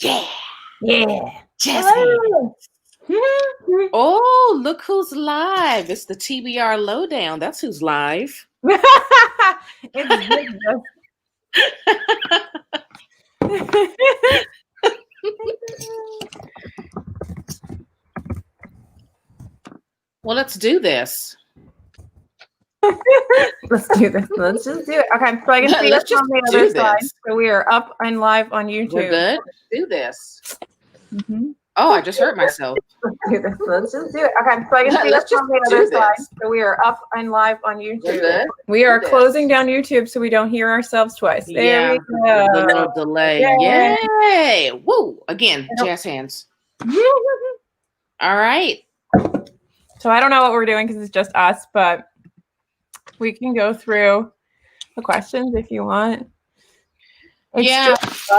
Yeah. Yeah. Jazz hands. Oh, look who's live. It's the TBR Lowdown. That's who's live. It's Well, let's do this. Let's do this. Let's just do it. Okay, so I can see Let's us just on the do other side. this. So we are up and live on YouTube. We're good. Let's do this. Mm-hmm. Oh, I just hurt myself. Let's do this. Let's just do it. Okay, so I can see Let's us just on the do other side. this. So we are up and live on YouTube. We're good. We are Do this. closing down YouTube so we don't hear ourselves twice. There we go. The little delay. Yay. Yay. Woo. Again, jazz hands. All right. So I don't know what we're doing because it's just us, but we can go through the questions if you want. It's Yeah. just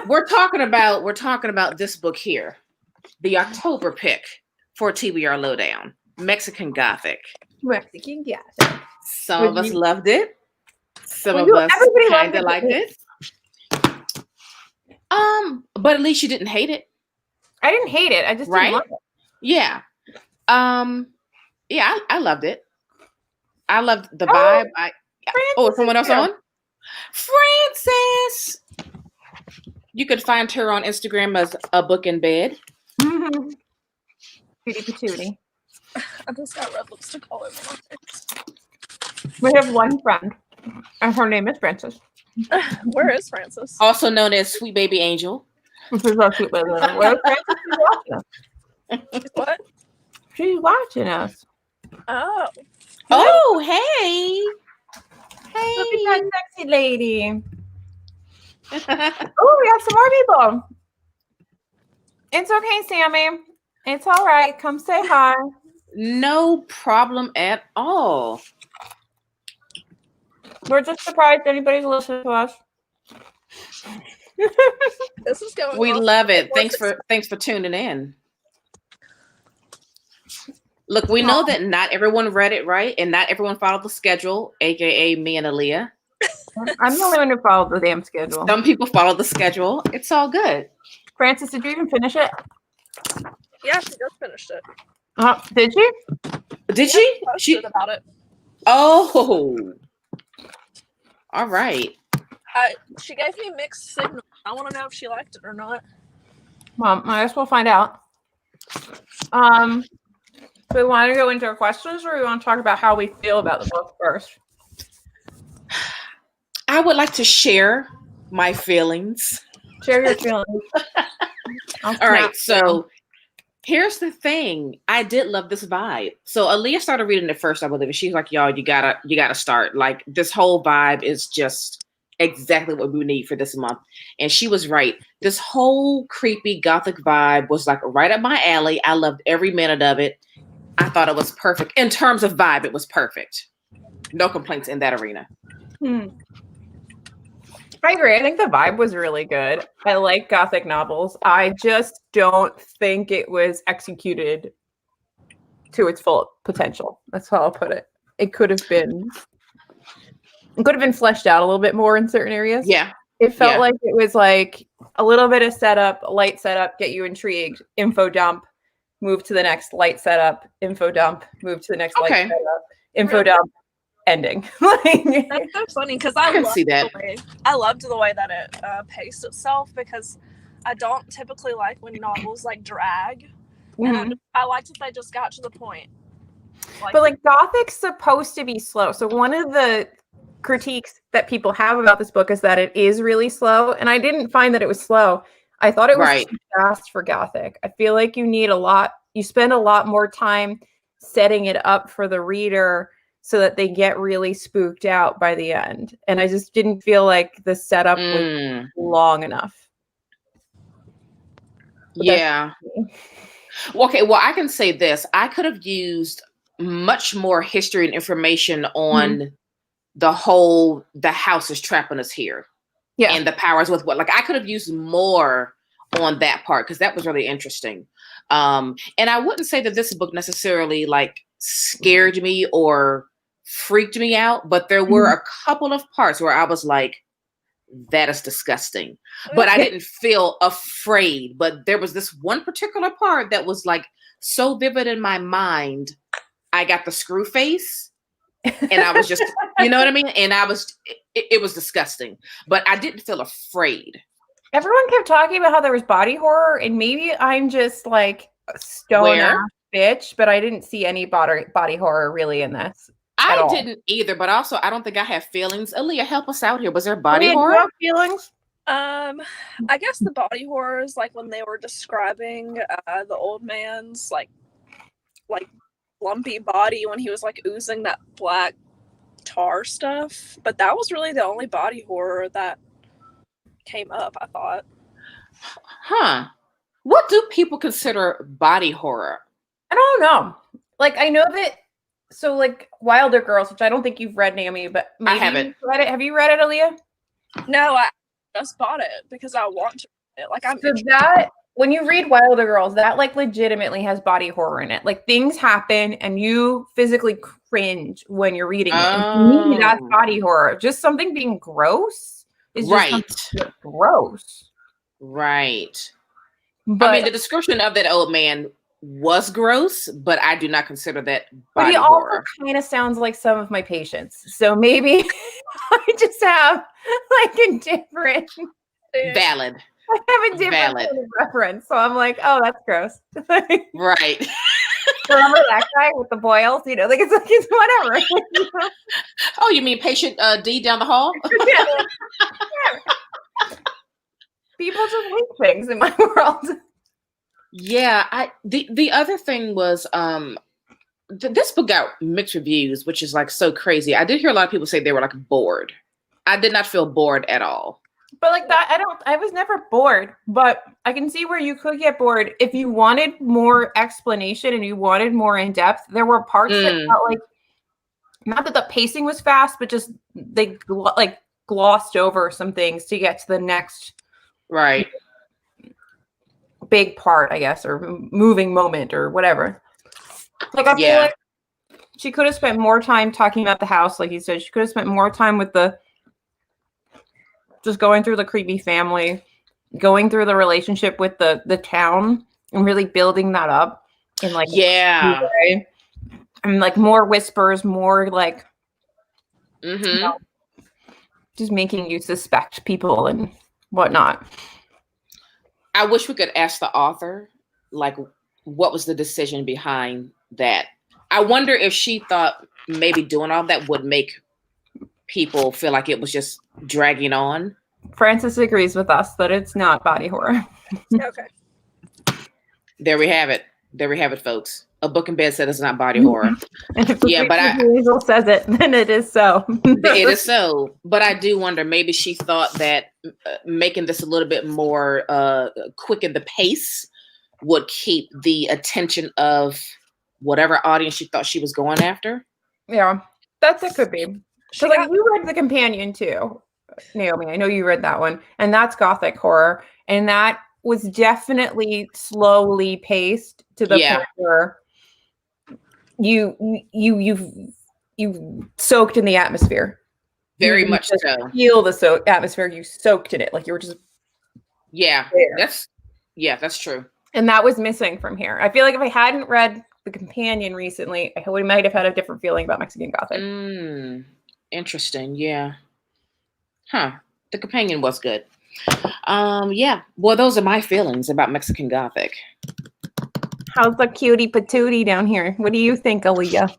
we're talking about this book here, the October pick for TBR Lowdown, Mexican Gothic. Mexican Gothic. Some of us loved it. Some of us kind of liked it. But at least you didn't hate it. I didn't hate it. I just didn't love it. Yeah. Yeah, I loved it. I loved the vibe. Is someone else on? Frances. You could find her on Instagram as a book in bed. Tootie patootie. I just got red lipstick all over my face. We have one friend, and her name is Frances. Where is Frances? Also known as Sweet Baby Angel. This is our sweet baby. Where's Frances? She's watching us. What? She's watching us. Oh. Oh, hey. Hey. Look at that sexy lady. Oh, we have some more people. It's okay, Sammy. It's all right. Come say hi. No problem at all. We're just surprised anybody's listening to us. This is going. We love it. Thanks for tuning in. Look, we know that not everyone read it right, and not everyone followed the schedule, aka me and Aaliyah. I'm the only one who followed the damn schedule. Some people follow the schedule. It's all good. Frances, did you even finish it? Yeah, she just finished it. Did she? Did Yeah, she? She posted about it. Oh. All right. She gave me mixed signals. I want to know if she liked it or not. Well, I guess we'll find out. Do we want to go into our questions, or we want to talk about how we feel about the book first? I would like to share my feelings. Share your feelings. All right, so here's the thing. I did love this vibe. So Aaliyah started reading it first, I believe. She's like, y'all, you gotta start. Like, this whole vibe is just exactly what we need for this month. And she was right. This whole creepy Gothic vibe was like right up my alley. I loved every minute of it. I thought it was perfect. In terms of vibe, it was perfect. No complaints in that arena. I agree. I think the vibe was really good. I like Gothic novels. I just don't think it was executed to its full potential. That's how I'll put it. It could have been fleshed out a little bit more in certain areas. Yeah. It felt like it was like a little bit of setup, a light setup, get you intrigued, info dump, move to the next light setup, info dump, move to the next light setup, info dump, ending. That's so funny because I can see that. I loved the way that it paced itself, because I don't typically like when novels like drag. And I liked that they just got to the point. But Gothic's supposed to be slow. So one of the critiques that people have about this book is that it is really slow. And I didn't find that it was slow. I thought it was too fast for Gothic. I feel like you spend a lot more time setting it up for the reader so that they get really spooked out by the end. And I just didn't feel like the setup was long enough. Yeah. Okay, well, I can say this. I could have used much more history and information on the house is trapping us here. Yeah. And the powers with what. Like, I could have used more on that part, because that was really interesting. And I wouldn't say that this book necessarily scared me or freaked me out, but there were a couple of parts where I was like, that is disgusting. But I didn't feel afraid. But there was this one particular part that was like so vivid in my mind. I got the screw face, and I was just, you know what I mean? And it was disgusting. But I didn't feel afraid. Everyone kept talking about how there was body horror, and maybe I'm just like a stone-ass bitch, but I didn't see any body horror really in this. I didn't either, but also I don't think I have feelings. Aaliyah, help us out here. Was there body horror? Do you have feelings? I guess the body horror is like when they were describing the old man's like lumpy body when he was like oozing that black tar stuff. But that was really the only body horror that came up, I thought. Huh. What do people consider body horror? I don't know. Like, I know that, so like Wilder Girls, which I don't think you've read, Naomi, but maybe I haven't read it. Have you read it, Aaliyah? No, I just bought it because I want to read it. Like, when you read Wilder Girls, that like legitimately has body horror in it. Like, things happen and you physically cringe when you're reading it. And to me, that's body horror. Just something being gross is just gross. Right. But, I mean, the description of that old man was gross, but I do not consider that but body he horror. also kind of sounds like some of my patients. So maybe I just have like a different valid. I have a different reference. So I'm like, oh, that's gross. Right. Remember that guy with the boils? You know, like it's whatever. Oh, you mean patient D down the hall? Yeah. People just hate things in my world. Yeah, the other thing was this book got mixed reviews, which is like so crazy. I did hear a lot of people say they were like bored. I did not feel bored at all. But like that, I was never bored, but I can see where you could get bored if you wanted more explanation and you wanted more in depth. There were parts that felt like, not that the pacing was fast, but just they glossed over some things to get to the next big part, I guess, or moving moment or whatever. Like, I feel like she could have spent more time talking about the house, like you said. She could have spent more time with just going through the creepy family, going through the relationship with the town, and really building that up in like and like more whispers, more like you know, just making you suspect people and whatnot. I wish we could ask the author, like, what was the decision behind that? I wonder if she thought maybe doing all that would make people feel like it was just dragging on. Frances agrees with us that it's not body horror. Okay. There we have it. There we have it, folks. A book in bed said it's not body horror. And if Hazel says it, then it is so. It is so. But I do wonder, maybe she thought that making this a little bit more quick in the pace would keep the attention of whatever audience she thought she was going after. Yeah, that could be. So like you read The Companion too, Naomi. I know you read that one, and that's Gothic horror, and that was definitely slowly paced to the point where you soaked in the atmosphere. Very much so. Feel the atmosphere. You soaked in it, like you were just there. That's true. And that was missing from here. I feel like if I hadn't read The Companion recently, we might have had a different feeling about Mexican Gothic. Interesting. Yeah. Huh. The Companion was good. Well, those are my feelings about Mexican Gothic. How's the cutie patootie down here? What do you think, Aaliyah?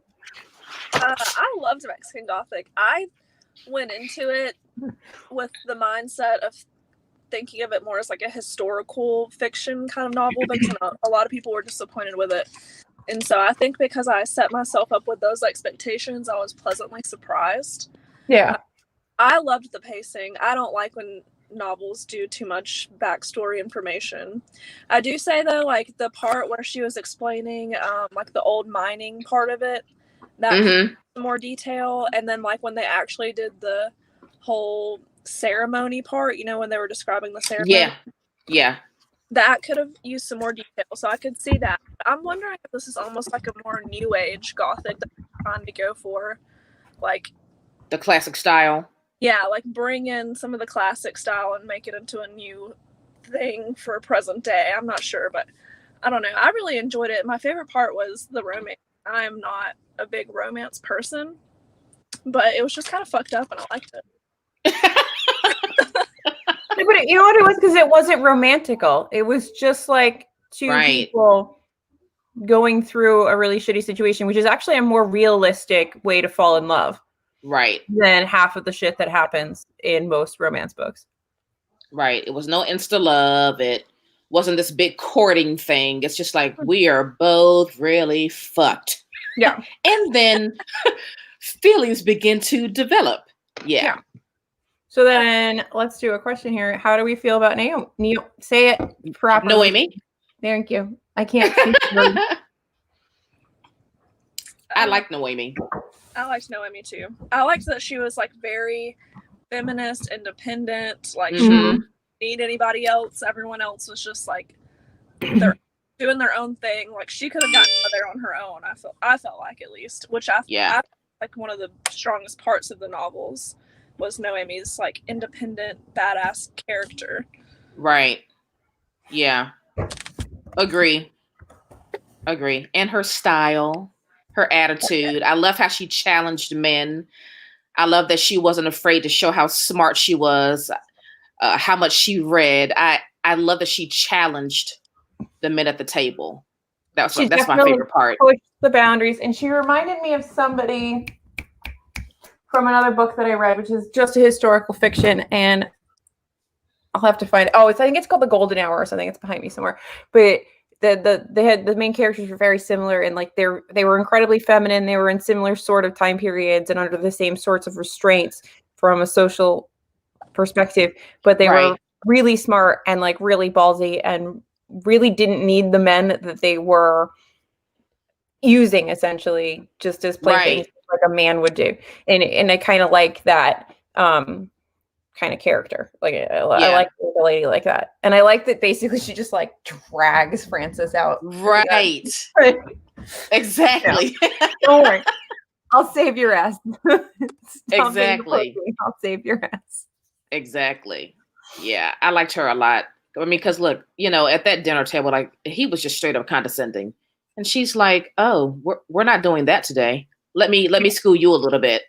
I loved Mexican Gothic. I went into it with the mindset of thinking of it more as like a historical fiction kind of novel, because a lot of people were disappointed with it. And so I think because I set myself up with those expectations, I was pleasantly surprised. Yeah. I loved the pacing. I don't like when novels do too much backstory information. I do say though, like the part where she was explaining like the old mining part of it, that more detail, and then like when they actually did the whole ceremony part, you know, when they were describing the ceremony, that could have used some more detail, so I could see that. I'm wondering if this is almost like a more new age Gothic that they're trying to go for, like the classic style. Yeah, like bring in some of the classic style and make it into a new thing for present day. I'm not sure, but I don't know. I really enjoyed it. My favorite part was the romance. I'm not a big romance person, but it was just kind of fucked up and I liked it. But you know what it was? Because it wasn't romantical. It was just like two people going through a really shitty situation, which is actually a more realistic way to fall in love. Right. Than half of the shit that happens in most romance books. Right. It was no insta love. It wasn't this big courting thing. It's just like, we are both really fucked. Yeah. And then feelings begin to develop. Yeah. So then let's do a question here. How do we feel about Naomi? Say it properly. Noemi. Thank you. I can't speak. I like Noemi. I liked Noemi too. I liked that she was like very feminist, independent, like she didn't need anybody else. Everyone else was just like they're doing their own thing. Like she could have gotten there on her own. I felt like, at least, which I like one of the strongest parts of the novels was Noemi's like independent, badass character. Right. Yeah. Agree. And her style, her attitude. I love how she challenged men. I love that she wasn't afraid to show how smart she was, how much she read. I love that she challenged the men at the table. That's my favorite part. Pushed the boundaries, and she reminded me of somebody from another book that I read, which is just a historical fiction, and I'll have to find it. I think it's called The Golden Hour or something. It's behind me somewhere. But the main characters were very similar, and like they were incredibly feminine. They were in similar sort of time periods and under the same sorts of restraints from a social perspective, but they were really smart and like really ballsy and really didn't need the men that they were using essentially just as playthings like a man would do. And I kind of like that kind of character. Like I like a lady like that. And I like that basically she just like drags Frances out. Right. Exactly. Don't worry. I'll save your ass. Exactly. I'll save your ass. Exactly. Yeah. I liked her a lot. I mean, because look, at that dinner table, like he was just straight up condescending. And she's like, "Oh, we're not doing that today. Let me school you a little bit."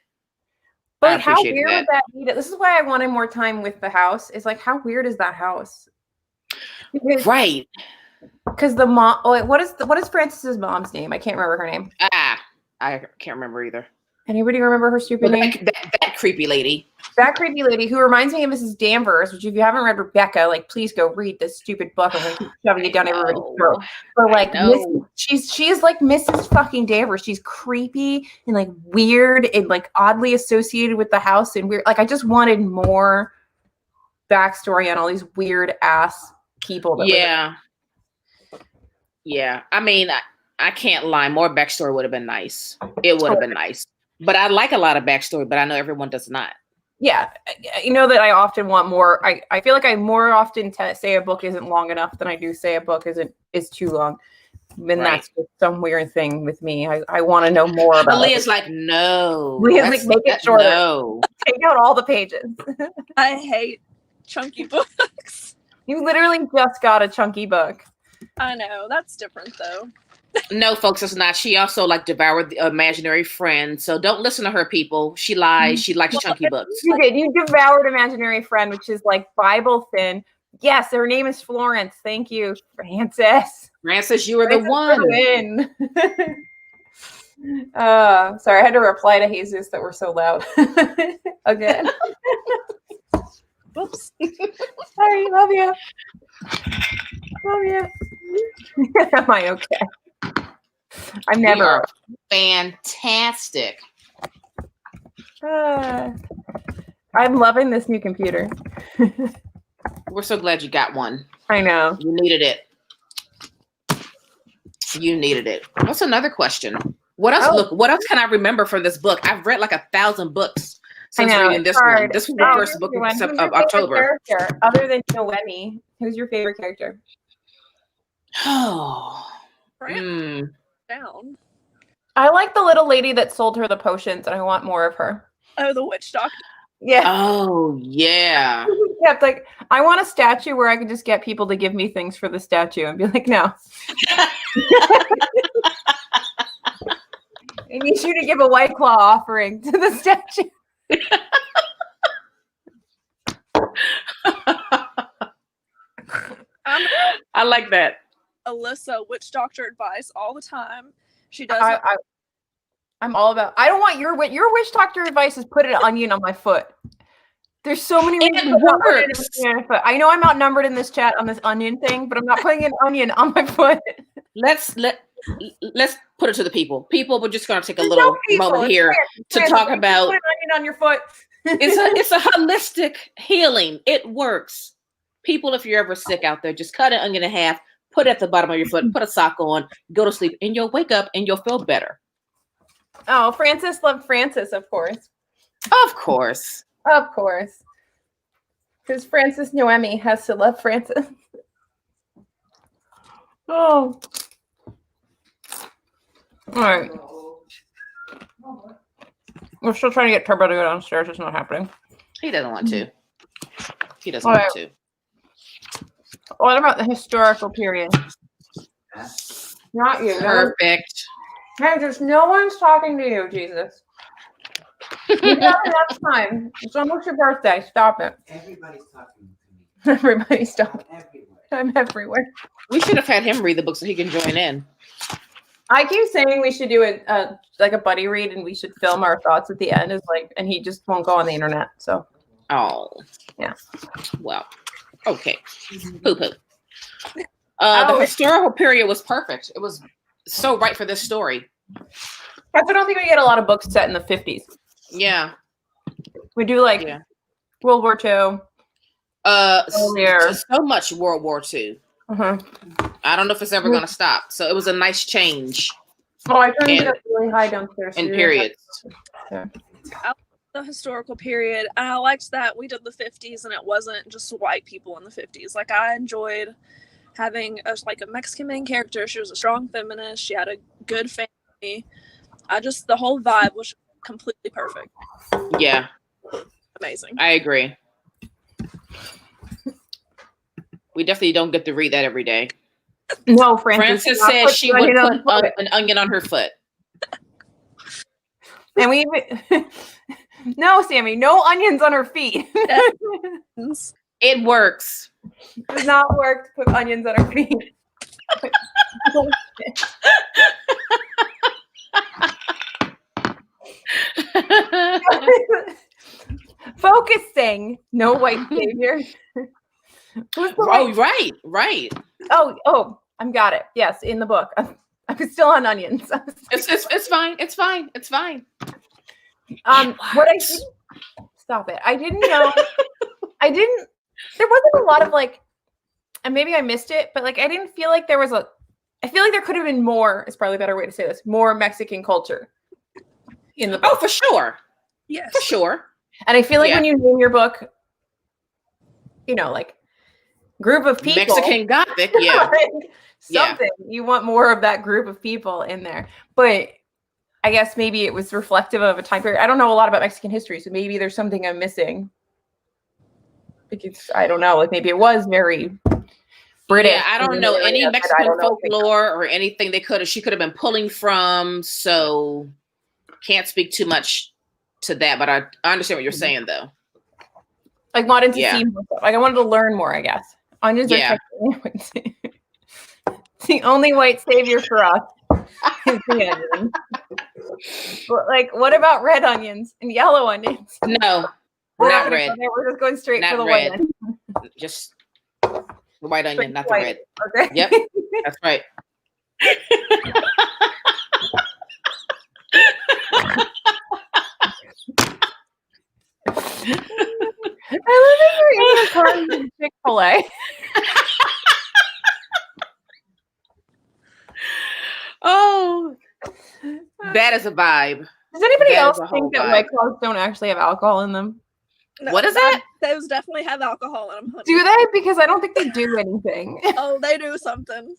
But how weird would that be? This is why I wanted more time with the house. Is like, how weird is that house? Because, right. Because the mom. What is Frances's mom's name? I can't remember her name. I can't remember either. Anybody remember her stupid name? That creepy lady. That creepy lady who reminds me of Mrs. Danvers, which if you haven't read Rebecca, like please go read this stupid book. I'm gonna keep shoving it down everybody's throat. But like she is like Mrs. fucking Danvers. She's creepy and like weird and like oddly associated with the house and weird. Like I just wanted more backstory on all these weird ass people. Yeah. I mean, I can't lie. More backstory would have been nice. It would have been nice. But I like a lot of backstory, but I know everyone does not. Yeah. You know that I often want more. I feel like I more often say a book isn't long enough than I do say a book is too long. And that's just some weird thing with me. I want to know more about it. Leah's like, no. Leah's like, make it shorter. No. Take out all the pages. I hate chunky books. You literally just got a chunky book. I know. That's different, though. No, folks, it's not. She also devoured the imaginary friend. So don't listen to her, people. She lies. She likes chunky books. You did. You devoured Imaginary Friend, which is like Bible thin. Yes, her name is Florence. Thank you, Frances. Frances, you are the one. Sorry, I had to reply to Jesus that we're so loud. Again. Whoops. Sorry, love you. Love you. Am I okay? I'm never. You are fantastic. I'm loving this new computer. We're so glad you got one. I know. You needed it. What's another question? What else? Look, what else can I remember from this book? I've read like 1,000 books since reading this one. This was the first book of October. Other than Noemi, who's your favorite character? Oh. Down. I like the little lady that sold her the potions, and I want more of her. Oh, the witch doctor. Yeah. Oh, yeah. Kept like, I want a statue where I could just get people to give me things for the statue and be like, no. I need you to give a White Claw offering to the statue. I like that. Alyssa witch doctor advice all the time. She does. I'm all about. I don't want your witch doctor advice is put an onion on my foot. There's so many reasons. I know I'm outnumbered in this chat on this onion thing, but I'm not putting an onion on my foot. Let's put it to the people. People, we're just going to take a little moment here to talk about. Put an onion on your foot. It's a holistic healing. It works. People, if you're ever sick out there, just cut an onion in half, put it at the bottom of your foot, put a sock on, go to sleep, and you'll wake up and you'll feel better. Oh, Francis loved Francis, of course. Of course. Of course. Because Francis Noemi has to love Francis. Oh. All right. We're still trying to get Turbo to go downstairs. It's not happening. He doesn't want to. He doesn't want to. What about the historical period? Not you. Perfect. Hey, just no one's talking to you, Jesus. You have enough time. It's almost your birthday. Stop it. Everybody's talking to me. Everybody stop. I'm everywhere. We should have had him read the book so he can join in. I keep saying we should do a buddy read and we should film our thoughts at the end. And he just won't go on the internet. So. Oh. Yeah. Well. Okay. Poo poo. The historical period was perfect. It was so right for this story. I don't think we get a lot of books set in the 50s. Yeah. We do World War II. So much World War II. Uh-huh. I don't know if it's ever going to stop. So it was a nice change. Oh, I turned it up really high downstairs. In periods. Yeah. The historical period, and I liked that we did the 50s and it wasn't just white people in the 50s. Like, I enjoyed having a Mexican main character. She was a strong feminist. She had a good family. The whole vibe was completely perfect. Yeah. Amazing. I agree. We definitely don't get to read that every day. No, Francis said she would put an onion on her foot. And we no, Sammy, no onions on her feet. It works. It does not work to put onions on her feet. Focusing. No white savior. Right. Oh, I've got it. Yes, in the book. I'm still on onions. It's fine. What I didn't stop it. I didn't know. There wasn't a lot of and maybe I missed it, but I didn't feel like there was I feel like there could have been more, is probably a better way to say this, more Mexican culture in the book. Oh, for sure. Yes. For sure. And I feel like when you name your book, group of people. Mexican Gothic, yeah. Something. You want more of that group of people in there. But I guess maybe it was reflective of a time period. I don't know a lot about Mexican history, so maybe there's something I'm missing. Because I don't know, maybe it was very British. Yeah, I don't know any Mexican folklore or anything she could have been pulling from, so can't speak too much to that, but I understand what you're saying though. Wanted to see more stuff. I wanted to learn more, I guess. Onions are the only white savior for us is the onion. But what about red onions and yellow onions? No, not red. We're just going straight for the red. White onion. Just the white onion, not the white. red. Okay. Yep, that's right. I love that you're in the car Chick-fil-A. Oh, that is a vibe. Does anybody else think that White Claws don't actually have alcohol in them? No, what is that? Those definitely have alcohol in them. Do they? Because I don't think they do anything. Oh, they do something.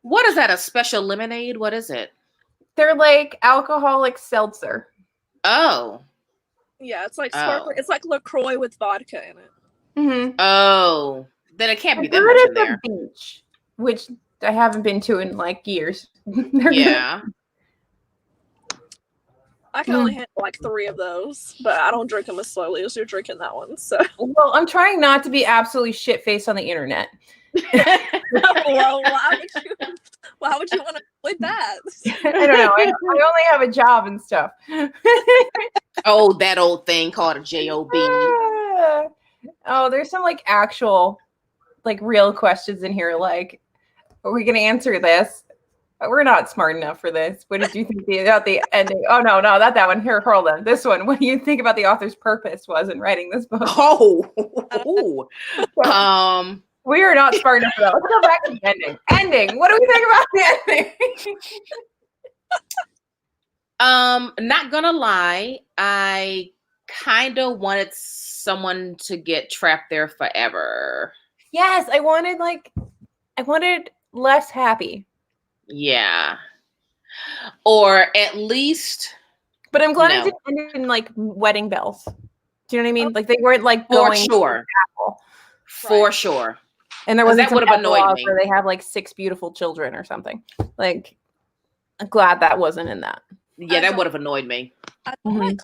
What is that? A special lemonade? What is it? They're alcoholic seltzer. Oh. Yeah, it's like sparkling. It's like LaCroix with vodka in it. Mm-hmm. Oh, then it can't be that Good much at in there. the beach, which I haven't been to in like years. Yeah. I can only handle like 3 of those, but I don't drink them as slowly as you're drinking that one. So, well, I'm trying not to be absolutely shit-faced on the internet. well, why would you want to avoid that? I don't know. I only have a job and stuff. Oh, that old thing called a job. Oh, there's some like actual, like real questions in here. Like, are we going to answer this? We're not smart enough for this. What did you think about the ending? Oh, no, not that one. Here, hold on. This one. What do you think about the author's purpose was in writing this book? Oh, we are not smart enough for that. Let's go back to the ending. Ending. What do we think about the ending? Not gonna lie, I kind of wanted someone to get trapped there forever. Yes, I wanted less happy. Yeah. Or at least. But I'm glad it didn't end in like wedding bells. Do you know what I mean? Like they weren't like going For sure. And there wasn't that would have annoyed me. Where they have like 6 beautiful children or something. Like, I'm glad that wasn't in that. Yeah, that would have annoyed me. I don't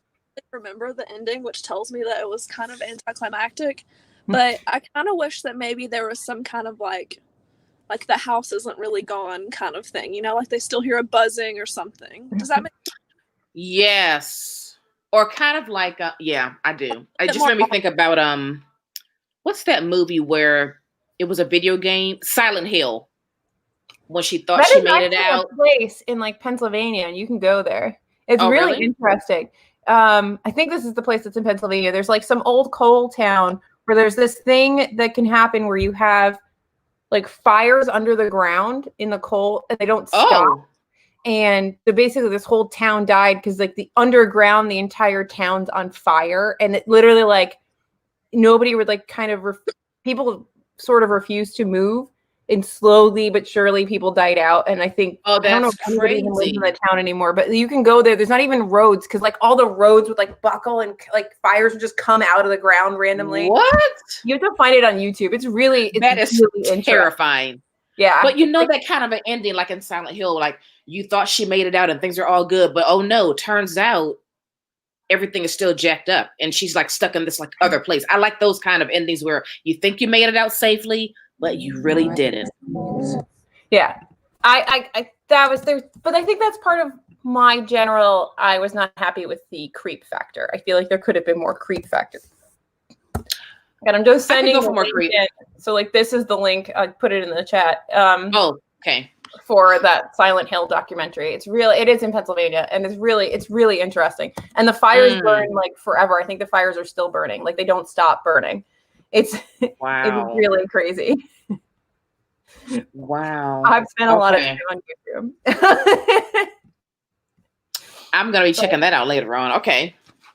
remember the ending, which tells me that it was kind of anticlimactic. But I kind of wish that maybe there was some kind of like the house isn't really gone kind of thing. You know, like they still hear a buzzing or something. Does that make sense? Yes. Or kind of like, yeah, I do. It just made me think about, what's that movie where it was a video game? Silent Hill. When she thought she made it out. A place in like Pennsylvania, and you can go there. It's really interesting. I think this is the place that's in Pennsylvania. There's like some old coal town where there's this thing that can happen where you have like fires under the ground in the coal and they don't stop. And so basically this whole town died because like the underground, the entire town's on fire. And it literally like nobody would like kind of people sort of refused to move, and slowly but surely people died out. And I think that's I don't know if anybody even lives in the town anymore, but you can go there. There's not even roads because like all the roads would like buckle and like fires would just come out of the ground randomly. What? You have to find it on YouTube. It's really terrifying. Yeah. But you know that kind of an ending like in Silent Hill, like you thought she made it out and things are all good, but oh no, turns out everything is still jacked up and she's like stuck in this like other place. I like those kind of endings where you think you made it out safely, but you really didn't. Yeah. I that was there, but I think that's part of my general, I was not happy with the creep factor. I feel like there could have been more creep factor. And I'm just sending for more creep. So like this is the link. I put it in the chat. Okay. For that Silent Hill documentary. It is in Pennsylvania, and it's really interesting. And the fires burn like forever. I think the fires are still burning. Like they don't stop burning. It's it's really crazy. Wow. I've spent a lot of time on YouTube. I'm gonna be checking that out later on. Okay.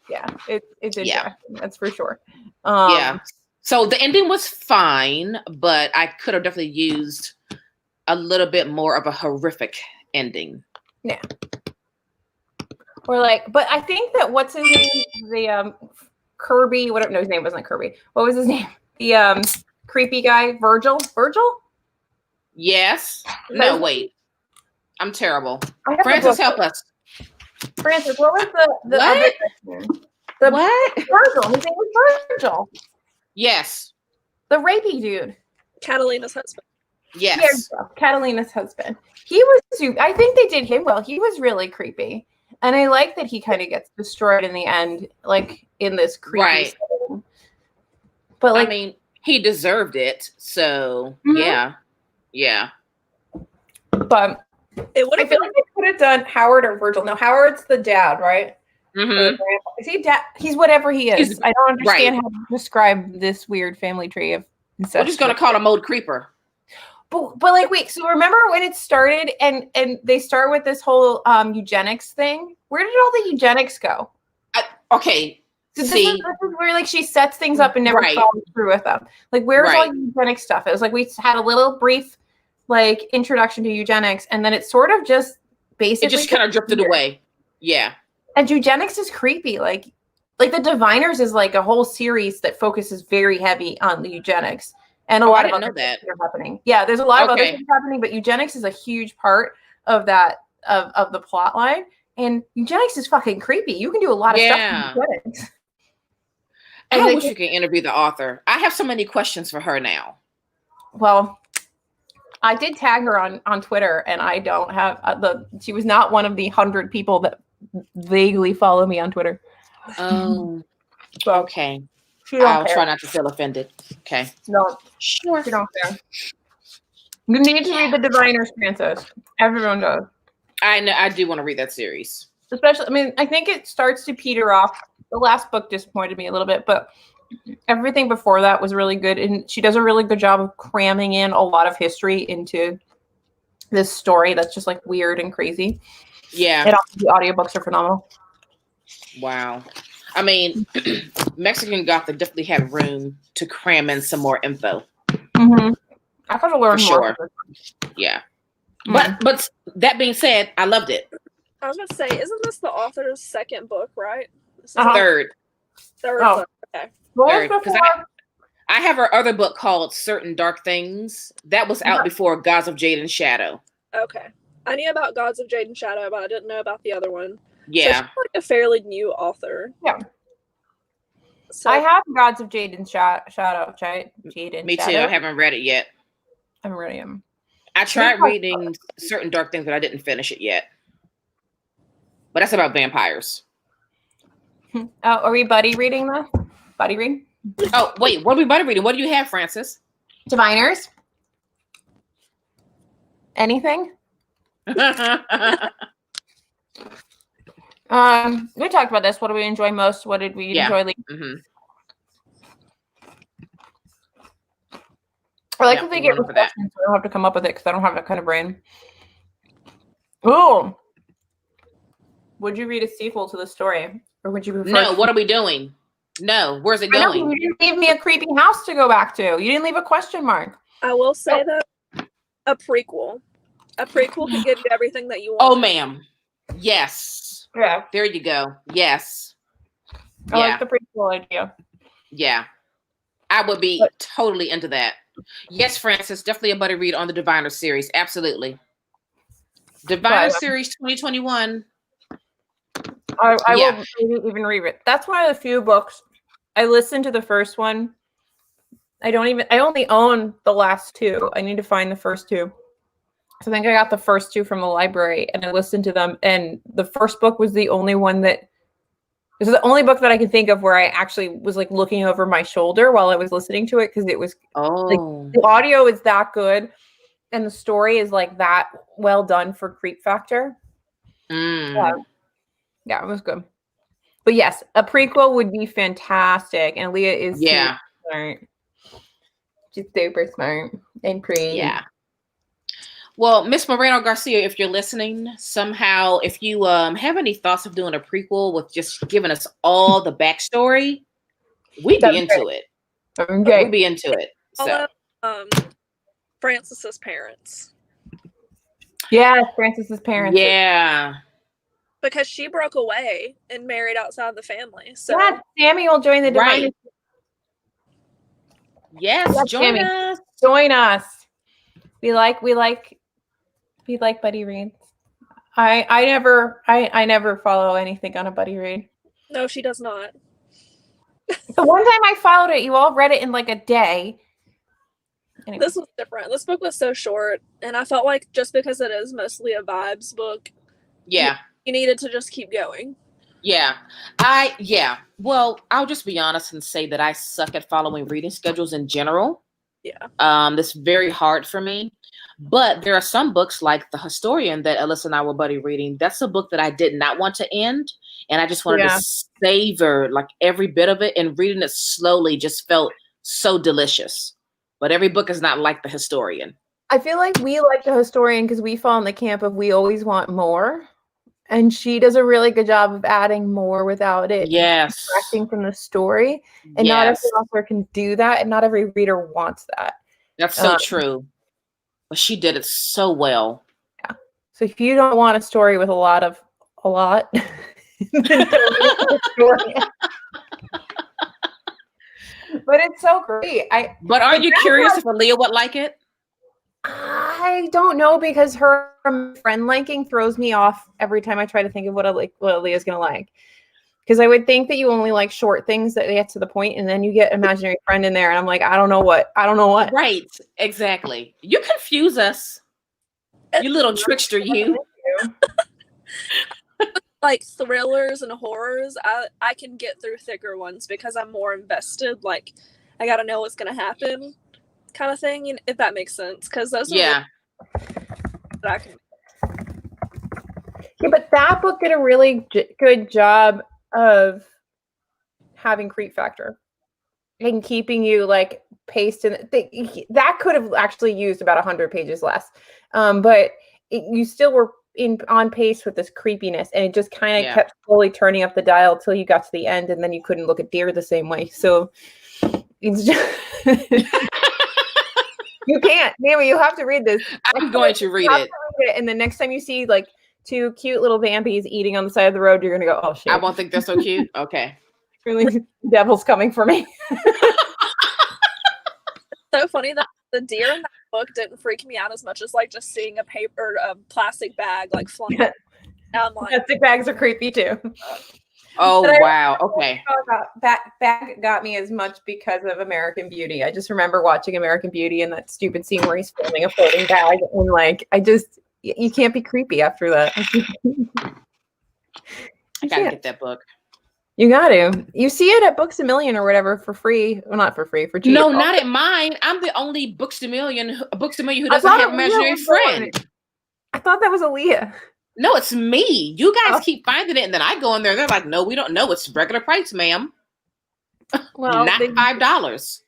Yeah, it's interesting. Yeah. That's for sure. Yeah. So the ending was fine, but I could have definitely used a little bit more of a horrific ending. Yeah. Or like, but I think that what's his name? The Kirby, whatever. No, his name wasn't Kirby. What was his name? The creepy guy, Virgil. Yes. No, wait. I'm terrible. Francis, help us. Francis, what was the other name? What? Virgil. His name was Virgil. Yes. The rapey dude. Catalina's husband. Yes. Catalina's husband. He was, I think they did him well. He was really creepy. And I like that he kind of gets destroyed in the end, like in this creepy setting. But like, I mean, he deserved it. So yeah. But I feel like they could have done Howard or Virgil. No, Howard's the dad, right? Mm-hmm. Is he dad? He's whatever he is. I don't understand how to describe this weird family tree of incest. We're just gonna call him Old Creeper. But like, wait, so remember when it started and they start with this whole eugenics thing? Where did all the eugenics go? Okay. So this is where like she sets things up and never follows through with them. Like, where's all the eugenics stuff? It was like we had a little brief like introduction to eugenics, and then it sort of just basically it just kind of drifted away. Yeah. And eugenics is creepy. Like, like the Diviners is like a whole series that focuses very heavy on the eugenics and a lot of other things that are happening. Yeah, there's a lot of other things happening, but eugenics is a huge part of that of the plot line. And eugenics is fucking creepy. You can do a lot of stuff with eugenics. I wish you could interview the author. I have so many questions for her now. Well, I did tag her on Twitter, and I don't have she was not one of the 100 people that vaguely follow me on Twitter. Oh, so, okay. I'll try not to feel offended. Okay. No, sure. You don't care. You need to read the Diviners, Francis. Everyone does. I know. I do want to read that series. Especially, I mean, I think it starts to peter off. The last book disappointed me a little bit, but everything before that was really good. And she does a really good job of cramming in a lot of history into this story that's just like weird and crazy. Yeah. And also the audiobooks are phenomenal. Wow. I mean, Mexican Gothic definitely had room to cram in some more info. Mm-hmm. I thought I learned more. Sure. Yeah. But that being said, I loved it. I was about to say, isn't this the author's second book, right? Third. Book. Okay. Third, because I have her other book called Certain Dark Things. That was out before Gods of Jade and Shadow. Okay. I knew about Gods of Jade and Shadow, but I didn't know about the other one. Yeah. So she's like a fairly new author. Yeah. So I have Gods of Jade and Shadow. Me too. I haven't read it yet. I haven't read it. I tried reading Certain Dark Things, but I didn't finish it yet. But that's about vampires. Are we buddy reading that? Buddy read? Oh, wait. What are we buddy reading? What do you have, Francis? Diviners? Anything? We talked about this. What do we enjoy most? What did we enjoy least? Mm-hmm. I like if they get reflections, so I don't have to come up with it because I don't have that kind of brain. Oh. Would you read a sequel to the story? Or would you prefer? No, what are we doing? No, where's it going? You didn't give me a creepy house to go back to. You didn't leave a question mark. I will say that a prequel. A prequel can give you everything that you want. Oh, ma'am. Yes. Yeah. There you go. Yes. I like the prequel idea. Yeah. I would be totally into that. Yes, Francis, definitely a buddy read on the Diviner series. Absolutely. Diviner series 2021. I will maybe even read it. That's one of the few books I listened to the first one. I only own the last two. I need to find the first two. So I think I got the first two from the library and I listened to them. And the first book was the only one this is the only book that I can think of where I actually was like looking over my shoulder while I was listening to it because it was like the audio is that good and the story is like that well done for creep factor. Yeah, it was good. But yes, a prequel would be fantastic. And Leah is super smart. She's super smart and pretty. Yeah. Well, Miss Moreno Garcia, if you're listening, somehow, if you have any thoughts of doing a prequel with just giving us all the backstory, we'd be into it. Okay. We'd be into it. So, Francis's parents. Yeah, Francis's parents. Yeah. Because she broke away and married outside the family. So yeah, Samuel joined the Diviners. Yes, join us. Join us. We like buddy reads. I never follow anything on a buddy read. No, she does not. The one time I followed it, you all read it in like a day. Anyway. This was different. This book was so short, and I felt like just because it is mostly a vibes book, you needed to just keep going. Yeah. Well, I'll just be honest and say that I suck at following reading schedules in general. Yeah. That's very hard for me. But there are some books like The Historian that Alyssa and I were buddy reading. That's a book that I did not want to end. And I just wanted to savor like every bit of it, and reading it slowly just felt so delicious. But every book is not like The Historian. I feel like we like The Historian because we fall in the camp of we always want more. And she does a really good job of adding more without it distracting from the story. And not every author can do that. And not every reader wants that. That's so true. But she did it so well. Yeah. So if you don't want a story with a lot, then don't read The Historian. But it's so great. But are you curious if Aaliyah would like it? I don't know, because her friend liking throws me off every time I try to think of what Aaliyah's gonna like. Because I would think that you only like short things that get to the point, and then you get imaginary friend in there, and I'm like, I don't know what. Right, exactly. You confuse us, you little trickster, you. Like thrillers and horrors, I can get through thicker ones because I'm more invested. Like, I gotta know what's gonna happen, kind of thing. If that makes sense, because those are Yeah. that I can. Yeah, but that book did a really good job of having creep factor and keeping you like paced, and that could have actually used about 100 pages less, but you still were on pace with this creepiness, and it just kind of kept slowly turning up the dial till you got to the end, and then you couldn't look at deer the same way. So it's just you can't. Naomi, you have to read this. I'm going to read it. And the next time you see like two cute little Bambis eating on the side of the road, you're gonna go, oh shit. I won't think they're so cute. Okay. Really, devil's coming for me. So funny that the deer in that book didn't freak me out as much as like just seeing a plastic bag like flying. I'm like, plastic bags are creepy too. Oh wow. Okay. That got me as much because of American Beauty. I just remember watching American Beauty and that stupid scene where he's filming a floating bag, and like you can't be creepy after that. I gotta get that book. You got to. You see it at Books A Million or whatever for free. Well, not for free, for cheap. No, not at mine. I'm the only Books A Million who doesn't have imaginary friend. I thought that was Aaliyah. No, it's me. You guys keep finding it, and then I go in there. They're like, "No, we don't know. It's regular price, ma'am. Well, not $5."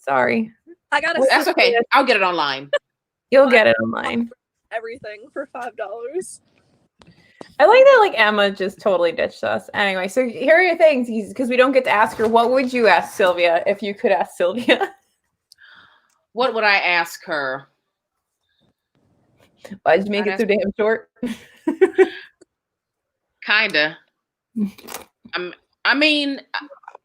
Sorry. I gotta. That's okay. I'll get it online. You'll get it online. Everything for $5. I like that, like, Emma just totally ditched us. Anyway, so here are your things, because we don't get to ask her. What would you ask Sylvia if you could ask Sylvia? What would I ask her? Why did you make it so damn short? Kinda. I mean,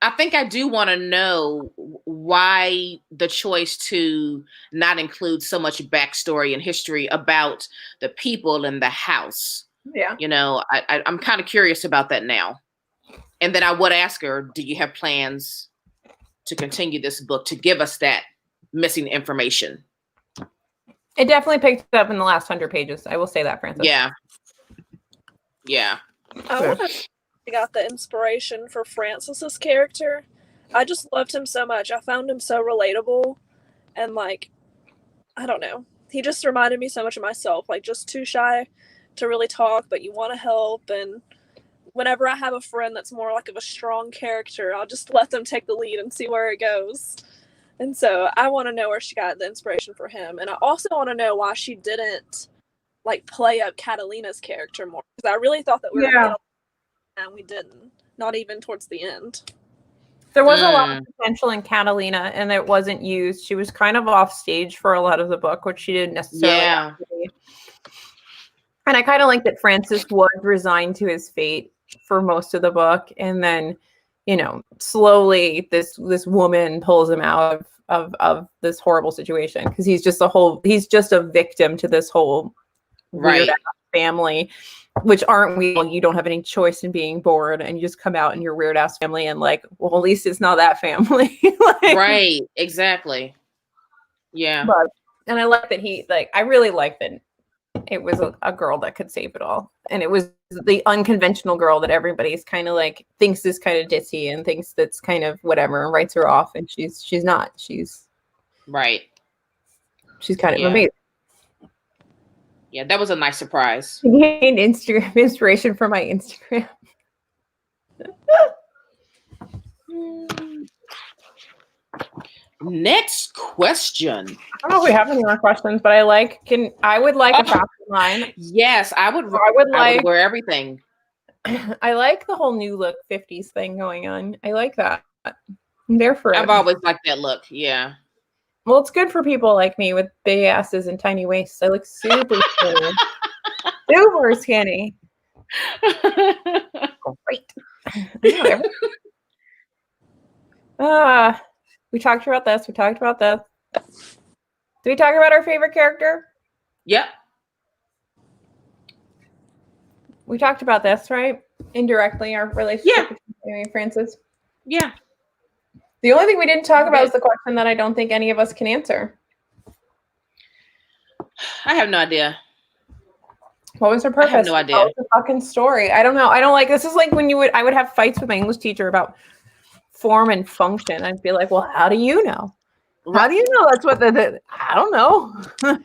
I think I do want to know why the choice to not include so much backstory and history about the people in the house. Yeah. You know, I'm kind of curious about that now. And then I would ask her, do you have plans to continue this book to give us that missing information? It definitely picked up in the last 100 pages. I will say that, Frances. Yeah. Yeah. I got the inspiration for Frances's character. I just loved him so much. I found him so relatable. And, like, I don't know. He just reminded me so much of myself. Like, just too shy to really talk, but you want to help. And whenever I have a friend that's more like of a strong character, I'll just let them take the lead and see where it goes. And so I want to know where she got the inspiration for him. And I also want to know why she didn't, like, play up Catalina's character more. Because I really thought that we were going to, and we didn't. Not even towards the end. There was a lot of potential in Catalina, and it wasn't used. She was kind of off stage for a lot of the book, which she didn't necessarily have to be. And I kind of like that Frances was resigned to his fate for most of the book, and then, you know, slowly this woman pulls him out of this horrible situation, because he's just a victim to this whole weird family, which aren't we? You don't have any choice in being bored, and you just come out in your weird ass family, and like, well, at least it's not that family. Like, right, exactly. Yeah. And I like that I really like that it was a girl that could save it all. And it was the unconventional girl that everybody's kind of like thinks is kind of ditzy and thinks that's kind of whatever, and writes her off. And she's not. She's right. She's kind of amazing. Yeah, that was a nice surprise. I gained inspiration from my Instagram. Next question. I don't know if we have any more questions, but I would like a fashion line. Yes, I would wear everything. I like the whole new look 50s thing going on. I like that. I'm there for it. I've always liked that look. Yeah. Well, it's good for people like me with big asses and tiny waists. I look super skinny. Super skinny. Great. We talked about this. We talked about this. Did we talk about our favorite character? Yep. We talked about this, right? Indirectly, our relationship with Noemi and Francis. Yeah. The only thing we didn't talk about is the question that I don't think any of us can answer. I have no idea. What was her purpose? I have no idea. What was the fucking story? I don't know. I don't like this. Is like when I would have fights with my English teacher about form and function. I'd be like, well, how do you know? How do you know that's what I don't know.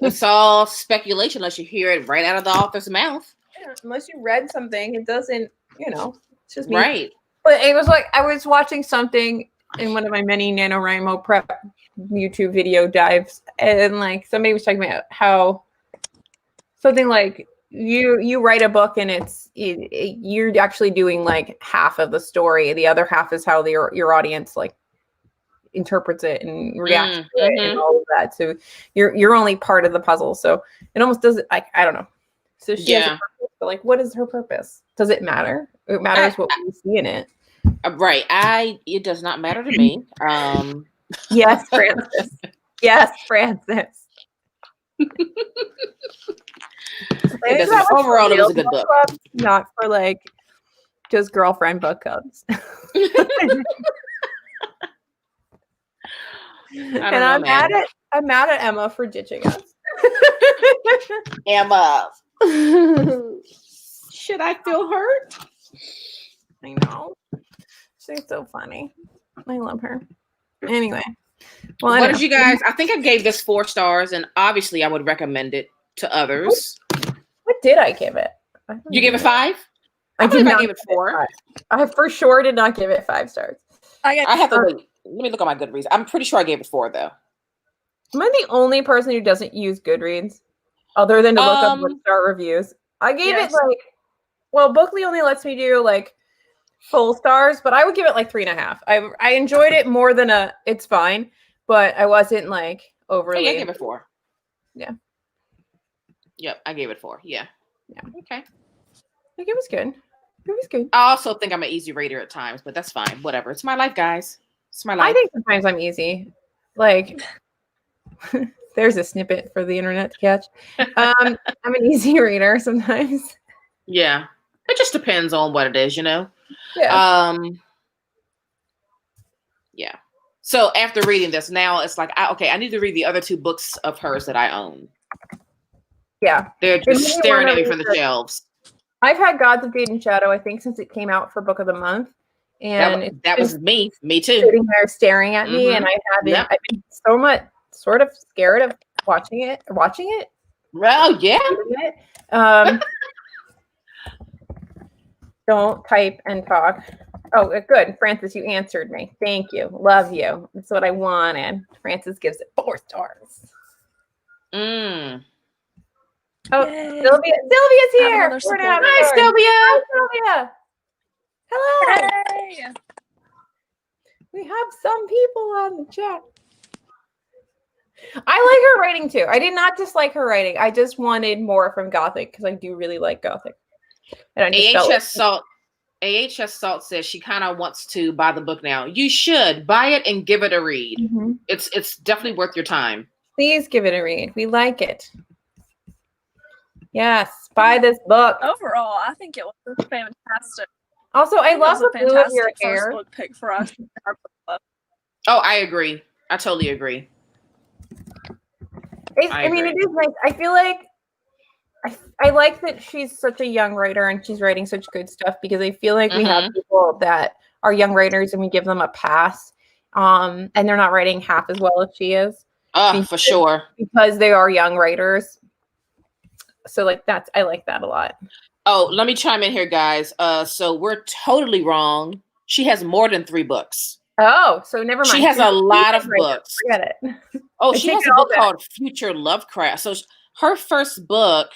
It's all speculation unless you hear it right out of the author's mouth. Yeah, unless you read something, it doesn't, it's just me. Right. But it was like I was watching something in one of my many NaNoWriMo prep YouTube video dives, and like somebody was talking about how something like you write a book and you're actually doing like half of the story. The other half is how your audience like interprets it and reacts to it and all of that. So you're only part of the puzzle. So it almost doesn't like I don't know. So she has a purpose, but like what is her purpose? Does it matter? It matters what we see in it. Right. It does not matter to me. Yes, Francis. Yes, Francis. Overall, it was a good book. Club, not for like just girlfriend book clubs. I'm mad at Emma for ditching us. Emma. Should I feel hurt? I know. She's so funny. I love her. Anyway. Well, what did you guys? I think I gave this 4 stars, and obviously I would recommend it to others. What did I give it? You gave it 5? I did not give it 4. I for sure did not give it 5 stars. I have to wait. Let me look at my Goodreads. I'm pretty sure I gave it 4 though. Am I the only person who doesn't use Goodreads other than to look up book-star reviews? I gave it like, well, Bookly only lets me do like full stars, but I would give it like 3.5. I enjoyed it more than it's fine, but I wasn't like overly. Yeah, I gave it 4. Yeah. Yep, I gave it 4. Yeah. Yeah. Okay. Like it was good. It was good. I also think I'm an easy rater at times, but that's fine. Whatever. It's my life, guys. It's my life. I think sometimes I'm easy. Like, there's a snippet for the internet to catch. I'm an easy reader sometimes. Yeah. It just depends on what it is, Yeah. Yeah. So after reading this, now it's like, I need to read the other 2 books of hers that I own. Yeah. They're just staring at me from the shelves. I've had Gods of Jade and Shadow, I think, since it came out for Book of the Month. And that was me too. Sitting there staring at me, and I've been so much sort of scared of watching it. Well, yeah. Don't type and talk. Oh, good. Francis, you answered me. Thank you. Love you. That's what I wanted. Francis gives it 4 stars. Oh, yay. Sylvia's here. Hi, Sylvia. Hi, Sylvia. Hello. Hey. We have some people on the chat. I like her writing too. I did not dislike her writing. I just wanted more from Gothic because I do really like Gothic. And AHS Salt says she kind of wants to buy the book now. You should buy it and give it a read. Mm-hmm. It's definitely worth your time. Please give it a read. We like it. Yes, buy this book. Overall, I think it was fantastic. Also, I love the blue of your hair. Book pick for us in our book club. Oh, I agree. I totally agree. I mean, it is nice. I feel like I like that she's such a young writer and she's writing such good stuff because I feel like we have people that are young writers and we give them a pass, and they're not writing half as well as she is. For sure. Because they are young writers. So like I like that a lot. Oh, let me chime in here, guys. So we're totally wrong. She has more than 3 books. Oh, so never mind. She has a lot of books. Forget it. Oh, she has a book called Future Lovecraft. So her first book,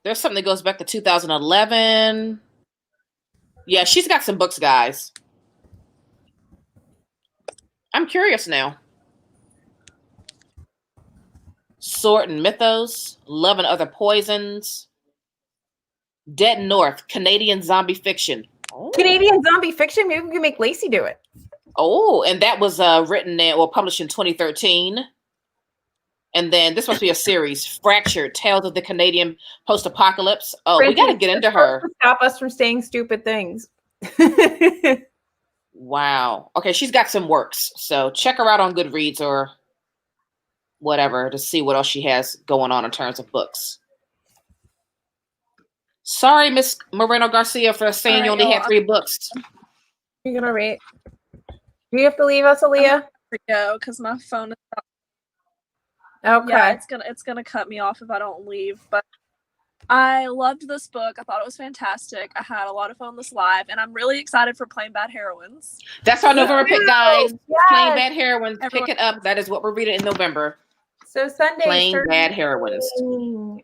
there's something that goes back to 2011. Yeah, she's got some books, guys. I'm curious now. Sword and Mythos, Love and Other Poisons, Dead North, Canadian zombie fiction. Oh. Canadian zombie fiction? Maybe we can make Lacey do it. Oh, and that was written or published in 2013. And then this must be a series, Fractured, Tales of the Canadian Post-Apocalypse. Oh, we got to get into her. Stop us from saying stupid things. Wow. Okay, she's got some works. So check her out on Goodreads or whatever to see what else she has going on in terms of books. Sorry, Miss Moreno Garcia, for saying you only had 3 books. You're going to read. Do you have to leave us, Aaliyah? Go, because my phone is not. Okay. Yeah, it's gonna cut me off if I don't leave. But I loved this book. I thought it was fantastic. I had a lot of fun this live, and I'm really excited for Plain Bad Heroines. That's our November pick, guys. Yes. Plain Bad Heroines. Pick it up. That is what we're reading in November. So Sunday. Plain Bad Heroines.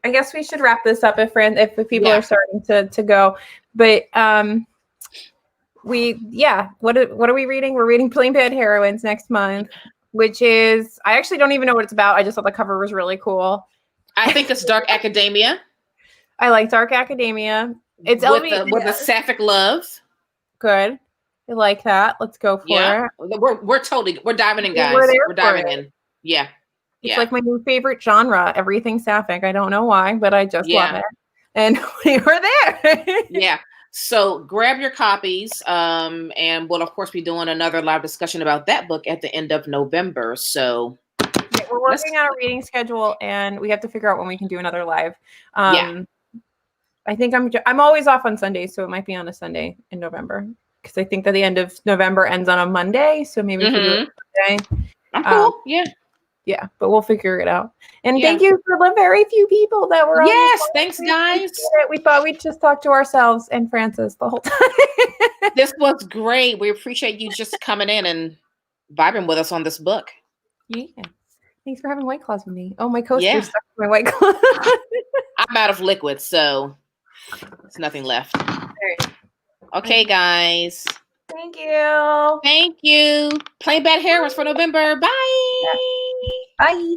I guess we should wrap this up if the people are starting to go. But what are we reading? We're reading Plain Bad Heroines next month. Which is, I actually don't even know what it's about. I just thought the cover was really cool. I think it's Dark Academia. I like Dark Academia. It's with the sapphic love. Good. I like that. Let's go for it. We're diving in, guys. We're diving in. Yeah. It's like my new favorite genre, everything sapphic. I don't know why, but I just love it. And we were there. Yeah. So grab your copies, and we'll of course be doing another live discussion about that book at the end of November. So we're working on a reading schedule, and we have to figure out when we can do another live. I think I'm always off on Sundays, so it might be on a Sunday in November because I think that the end of November ends on a Monday, so maybe we can do it Monday. I'm cool. Yeah, but we'll figure it out. And thank you for the very few people that were on. Yes, thanks, guys. We thought we'd just talk to ourselves and Francis the whole time. This was great. We appreciate you just coming in and vibing with us on this book. Yeah. Thanks for having White Claws with me. Oh, my coaster's stuck to my White Claws. I'm out of liquid, so there's nothing left. Okay, guys. Thank you. Thank you. Plain Bad Heroines for November. Bye. Bye.